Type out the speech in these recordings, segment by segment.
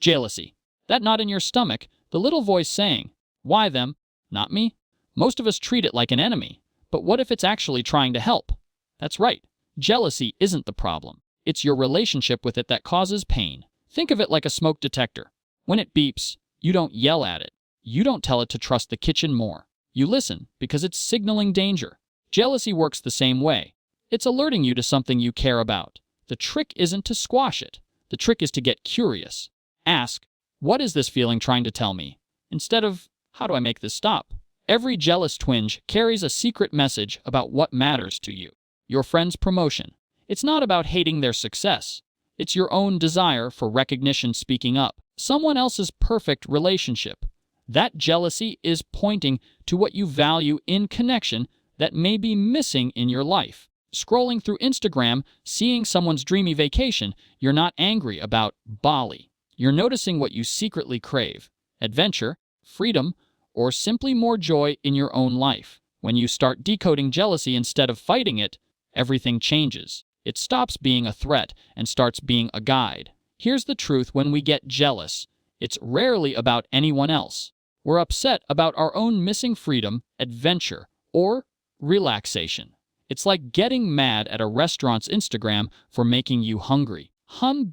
Jealousy. That knot in your stomach, the little voice saying, "Why them? Not me?" Most of us treat it like an enemy. But what if it's actually trying to help? That's right. Jealousy isn't the problem. It's your relationship with it that causes pain. Think of it like a smoke detector. When it beeps, you don't yell at it. You don't tell it to trust the kitchen more. You listen because it's signaling danger. Jealousy works the same way. It's alerting you to something you care about. The trick isn't to squash it. The trick is to get curious. Ask, what is this feeling trying to tell me? Instead of, how do I make this stop? Every jealous twinge carries a secret message about what matters to you. Your friend's promotion. It's not about hating their success. It's your own desire for recognition speaking up. Someone else's perfect relationship. That jealousy is pointing to what you value in connection that may be missing in your life. Scrolling through Instagram, seeing someone's dreamy vacation, you're not angry about Bali. You're noticing what you secretly crave: adventure, freedom, or simply more joy in your own life. When you start decoding jealousy instead of fighting it, everything changes. It stops being a threat and starts being a guide. Here's the truth: when we get jealous, it's rarely about anyone else. We're upset about our own missing freedom, adventure, or relaxation. It's like getting mad at a restaurant's Instagram for making you hungry.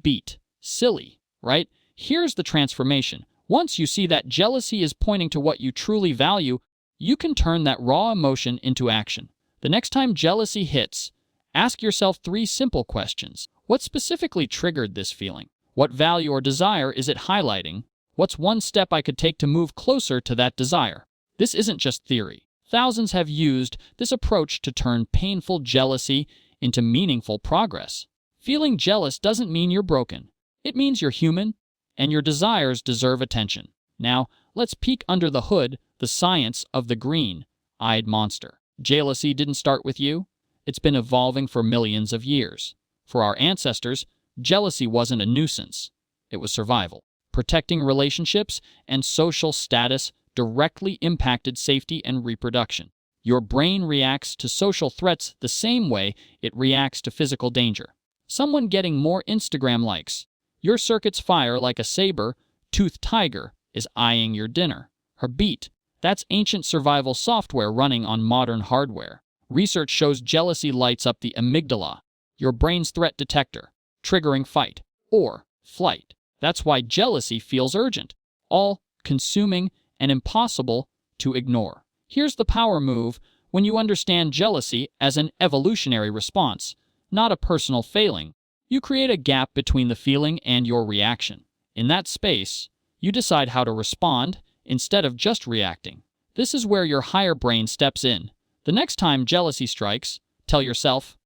Beat. Silly, right? Here's the transformation. Once you see that jealousy is pointing to what you truly value, you can turn that raw emotion into action. The next time jealousy hits, ask yourself 3 simple questions. What specifically triggered this feeling? What value or desire is it highlighting? What's one step I could take to move closer to that desire? This isn't just theory. Thousands have used this approach to turn painful jealousy into meaningful progress. Feeling jealous doesn't mean you're broken. It means you're human, and your desires deserve attention. Now, let's peek under the hood, the science of the green-eyed monster. Jealousy didn't start with you. It's been evolving for millions of years. For our ancestors, jealousy wasn't a nuisance. It was survival. Protecting relationships and social status directly impacted safety and reproduction. Your brain reacts to social threats the same way it reacts to physical danger. Someone getting more Instagram likes. Your circuits fire like a saber-toothed tiger is eyeing your dinner. Her beat. That's ancient survival software running on modern hardware. Research shows jealousy lights up the amygdala, your brain's threat detector, triggering fight or flight. That's why jealousy feels urgent, all-consuming, and impossible to ignore. Here's the power move: when you understand jealousy as an evolutionary response, not a personal failing, you create a gap between the feeling and your reaction. In that space, you decide how to respond instead of just reacting. This is where your higher brain steps in. The next time jealousy strikes, tell yourself,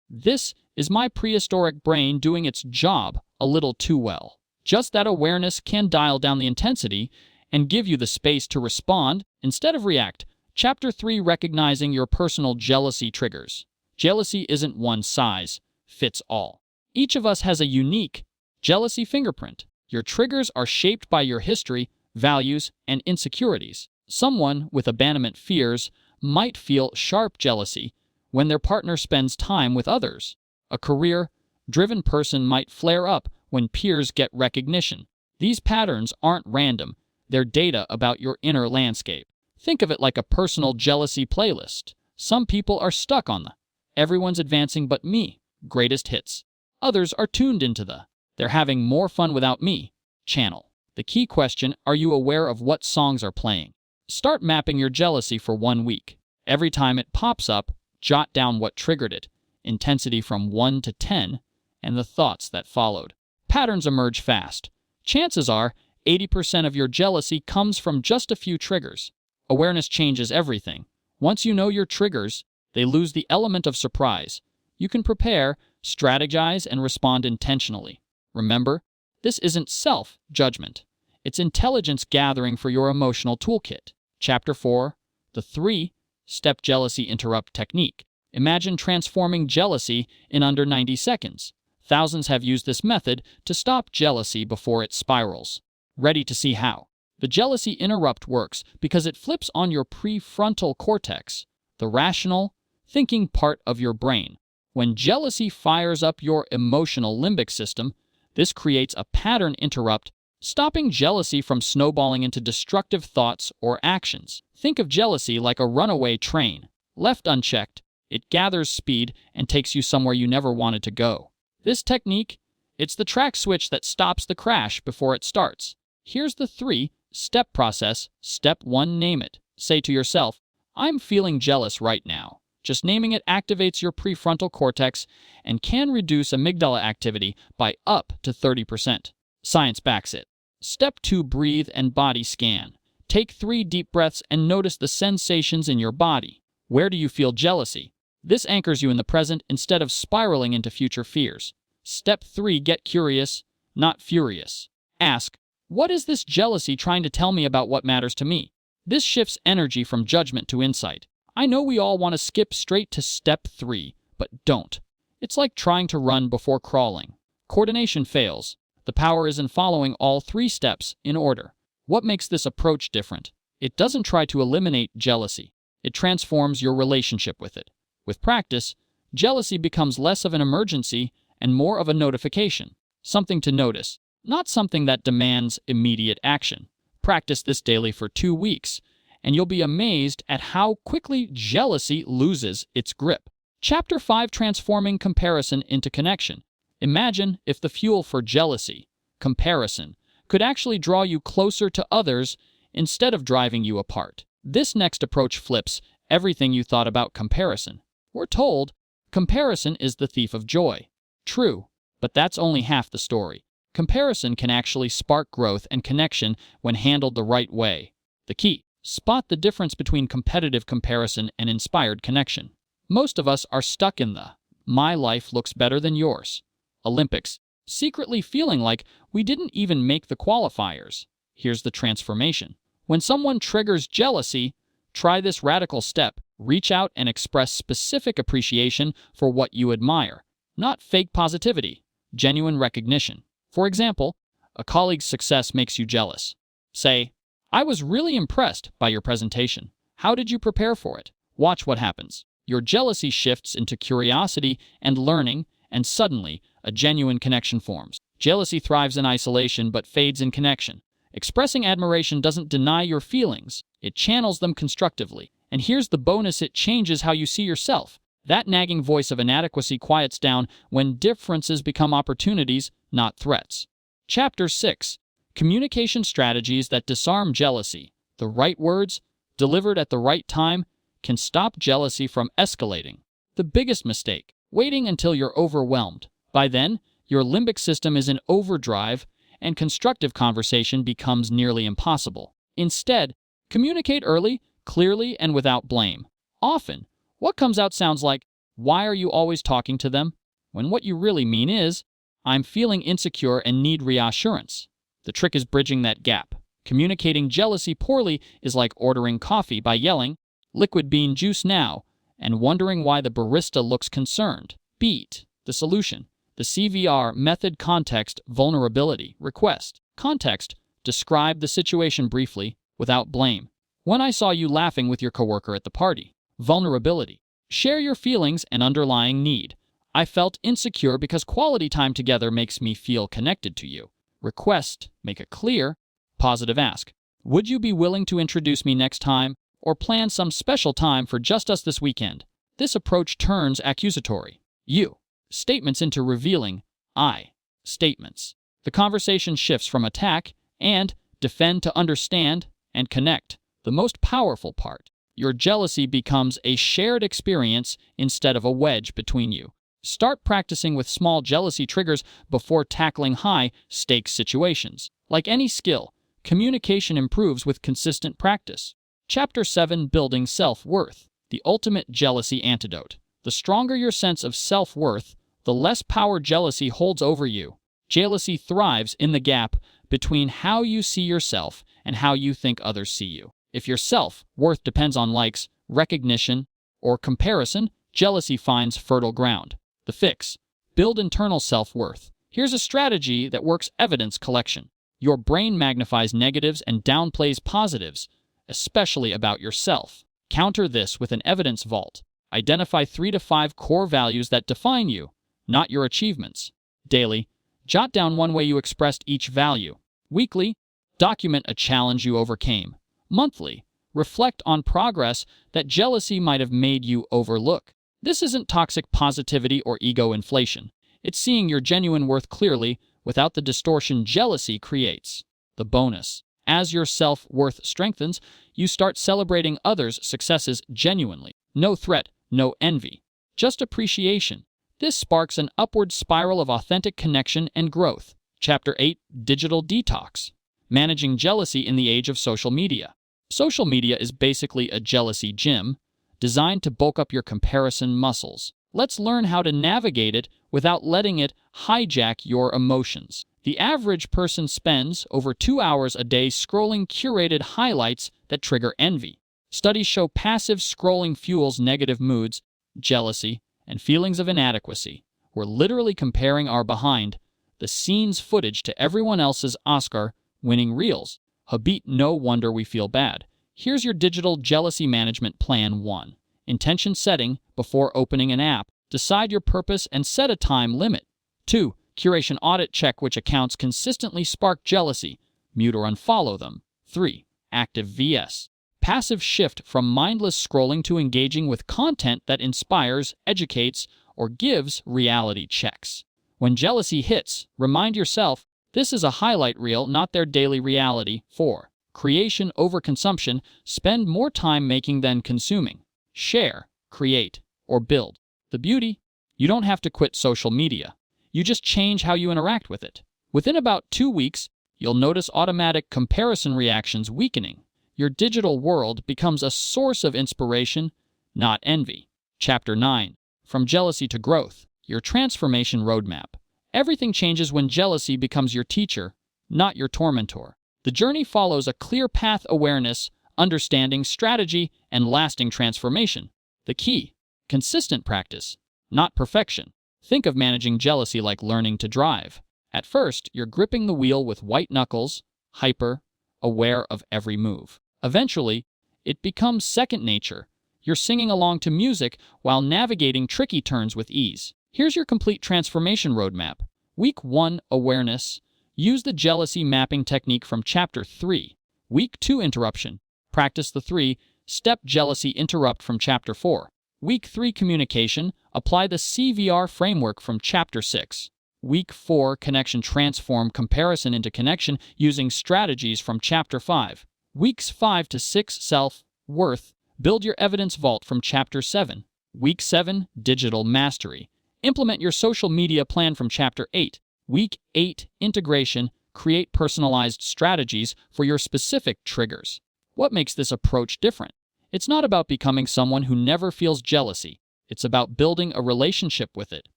this is my prehistoric brain doing its job a little too well. Just that awareness can dial down the intensity and give you the space to respond instead of react. Chapter 3: Recognizing your personal jealousy triggers. Jealousy isn't one size fits all. Each of us has a unique jealousy fingerprint. Your triggers are shaped by your history, values, and insecurities. Someone with abandonment fears might feel sharp jealousy when their partner spends time with others. A career-driven person might flare up when peers get recognition. These patterns aren't random. They're data about your inner landscape. Think of it like a personal jealousy playlist. Some people are stuck on the "everyone's advancing but me" greatest hits. Others are tuned into the "they're having more fun without me" channel. The key question: are you aware of what songs are playing? Start mapping your jealousy for 1 week. Every time it pops up, jot down what triggered it, intensity from 1 to 10, and the thoughts that followed. Patterns emerge fast. Chances are 80% of your jealousy comes from just a few triggers. Awareness changes everything. Once you know your triggers, they lose the element of surprise. You can prepare, strategize, and respond intentionally. Remember, this isn't self-judgment. It's intelligence gathering for your emotional toolkit. Chapter 4: The 3-Step Jealousy Interrupt Technique. Imagine transforming jealousy in under 90 seconds. Thousands have used this method to stop jealousy before it spirals. Ready to see how? The jealousy interrupt works because it flips on your prefrontal cortex, the rational, thinking part of your brain. When jealousy fires up your emotional limbic system, this creates a pattern interrupt Stopping jealousy from snowballing into destructive thoughts or actions. Think of jealousy like a runaway train. Left unchecked, it gathers speed and takes you somewhere you never wanted to go. This technique, it's the track switch that stops the crash before it starts. Here's the 3-step process. Step 1, name it. Say to yourself, I'm feeling jealous right now. Just naming it activates your prefrontal cortex and can reduce amygdala activity by up to 30%. Science backs it. Step 2, breathe and body scan. Take 3 deep breaths and notice the sensations in your body. Where do you feel jealousy? This anchors you in the present instead of spiraling into future fears. Step 3, get curious, not furious. Ask, what is this jealousy trying to tell me about what matters to me? This shifts energy from judgment to insight. I know we all want to skip straight to step 3, but don't. It's like trying to run before crawling. Coordination fails. The power is in following all 3 steps in order. What makes this approach different? It doesn't try to eliminate jealousy. It transforms your relationship with it. With practice, jealousy becomes less of an emergency and more of a notification, something to notice, not something that demands immediate action. Practice this daily for 2 weeks, and you'll be amazed at how quickly jealousy loses its grip. Chapter 5, transforming comparison into connection. Imagine if the fuel for jealousy, comparison, could actually draw you closer to others instead of driving you apart. This next approach flips everything you thought about comparison. We're told comparison is the thief of joy. True, but that's only half the story. Comparison can actually spark growth and connection when handled the right way. The key: spot the difference between competitive comparison and inspired connection. Most of us are stuck in the "my life looks better than yours" Olympics, secretly feeling like we didn't even make the qualifiers. Here's the transformation. When someone triggers jealousy, try this radical step. Reach out and express specific appreciation for what you admire. Not fake positivity, genuine recognition. For example, a colleague's success makes you jealous. Say, I was really impressed by your presentation. How did you prepare for it? Watch what happens. Your jealousy shifts into curiosity and learning, and suddenly, a genuine connection forms. Jealousy thrives in isolation but fades in connection. Expressing admiration doesn't deny your feelings, it channels them constructively. And here's the bonus: it changes how you see yourself. That nagging voice of inadequacy quiets down when differences become opportunities, not threats. Chapter 6. Communication strategies that disarm jealousy. The right words, delivered at the right time, can stop jealousy from escalating. The biggest mistake: waiting until you're overwhelmed. By then, your limbic system is in overdrive, and constructive conversation becomes nearly impossible. Instead, communicate early, clearly, and without blame. Often, what comes out sounds like, "Why are you always talking to them?" when what you really mean is, "I'm feeling insecure and need reassurance." The trick is bridging that gap. Communicating jealousy poorly is like ordering coffee by yelling, "Liquid bean juice now," and wondering why the barista looks concerned. Beat the solution. The CVR method: context, vulnerability, request. Context: describe the situation briefly, without blame. When I saw you laughing with your coworker at the party. Vulnerability: share your feelings and underlying need. I felt insecure because quality time together makes me feel connected to you. Request: make it clear. Positive ask: would you be willing to introduce me next time, or plan some special time for just us this weekend? This approach turns accusatory you statements into revealing I statements. The conversation shifts from attack and defend to understand and connect. The most powerful part: your jealousy becomes a shared experience instead of a wedge between you. Start practicing with small jealousy triggers before tackling high-stakes situations. Like any skill, communication improves with consistent practice. Chapter 7, building self-worth. The ultimate jealousy antidote. The stronger your sense of self-worth, the less power jealousy holds over you. Jealousy thrives in the gap between how you see yourself and how you think others see you. If your self-worth depends on likes, recognition, or comparison, jealousy finds fertile ground. The fix: build internal self-worth. Here's a strategy that works: evidence collection. Your brain magnifies negatives and downplays positives, especially about yourself. Counter this with an evidence vault. Identify 3 to 5 core values that define you, not your achievements. Daily, jot down one way you expressed each value. Weekly, document a challenge you overcame. Monthly, reflect on progress that jealousy might have made you overlook. This isn't toxic positivity or ego inflation. It's seeing your genuine worth clearly without the distortion jealousy creates. The bonus: as your self-worth strengthens, you start celebrating others' successes genuinely. No threat, no envy, just appreciation. This sparks an upward spiral of authentic connection and growth. Chapter 8: Digital Detox. Managing jealousy in the age of social media. Social media is basically a jealousy gym, designed to bulk up your comparison muscles. Let's learn how to navigate it without letting it hijack your emotions. The average person spends over 2 hours a day scrolling curated highlights that trigger envy. Studies show passive scrolling fuels negative moods, jealousy, and feelings of inadequacy. We're literally comparing our behind-the-scenes footage to everyone else's Oscar-winning reels. Habit, no wonder we feel bad. Here's your digital jealousy management plan. 1. Intention setting. Before opening an app, decide your purpose and set a time limit. 2. Curation audit. Check which accounts consistently spark jealousy. Mute or unfollow them. 3. Active vs. Passive. Shift from mindless scrolling to engaging with content that inspires, educates, or gives reality checks. When jealousy hits, remind yourself, this is a highlight reel, not their daily reality. 4. Creation over consumption. Spend more time making than consuming. Share, create, or build. The beauty? You don't have to quit social media. You just change how you interact with it. Within about 2 weeks, you'll notice automatic comparison reactions weakening. Your digital world becomes a source of inspiration, not envy. Chapter 9. From Jealousy to Growth. Your Transformation Roadmap. Everything changes when jealousy becomes your teacher, not your tormentor. The journey follows a clear path: awareness, understanding, strategy, and lasting transformation. The key: consistent practice, not perfection. Think of managing jealousy like learning to drive. At first, you're gripping the wheel with white knuckles, hyper, aware of every move. Eventually, it becomes second nature. You're singing along to music while navigating tricky turns with ease. Here's your complete transformation roadmap. Week 1: Awareness. Use the jealousy mapping technique from Chapter 3. Week 2: Interruption. Practice the 3-step jealousy interrupt from Chapter 4. Week 3: Communication. Apply the CVR framework from Chapter 6. Week 4: Connection. Transform comparison into connection using strategies from Chapter 5. Weeks 5 to 6: Self-worth. Build your evidence vault from Chapter 7. Week 7: Digital mastery. Implement your social media plan from Chapter 8. Week 8: Integration. Create personalized strategies for your specific triggers. What makes this approach different? It's not about becoming someone who never feels jealousy. It's about building a relationship with it,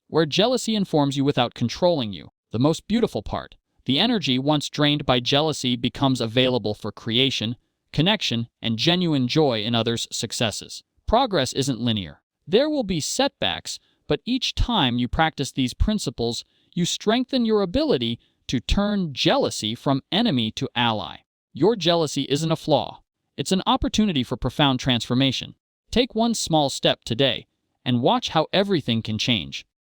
where jealousy informs you without controlling you. The most beautiful part: the energy once drained by jealousy becomes available for creation, connection, and genuine joy in others' successes. Progress isn't linear. There will be setbacks, but each time you practice these principles, you strengthen your ability to turn jealousy from enemy to ally. Your jealousy isn't a flaw. It's an opportunity for profound transformation. Take one small step today and watch how everything can change.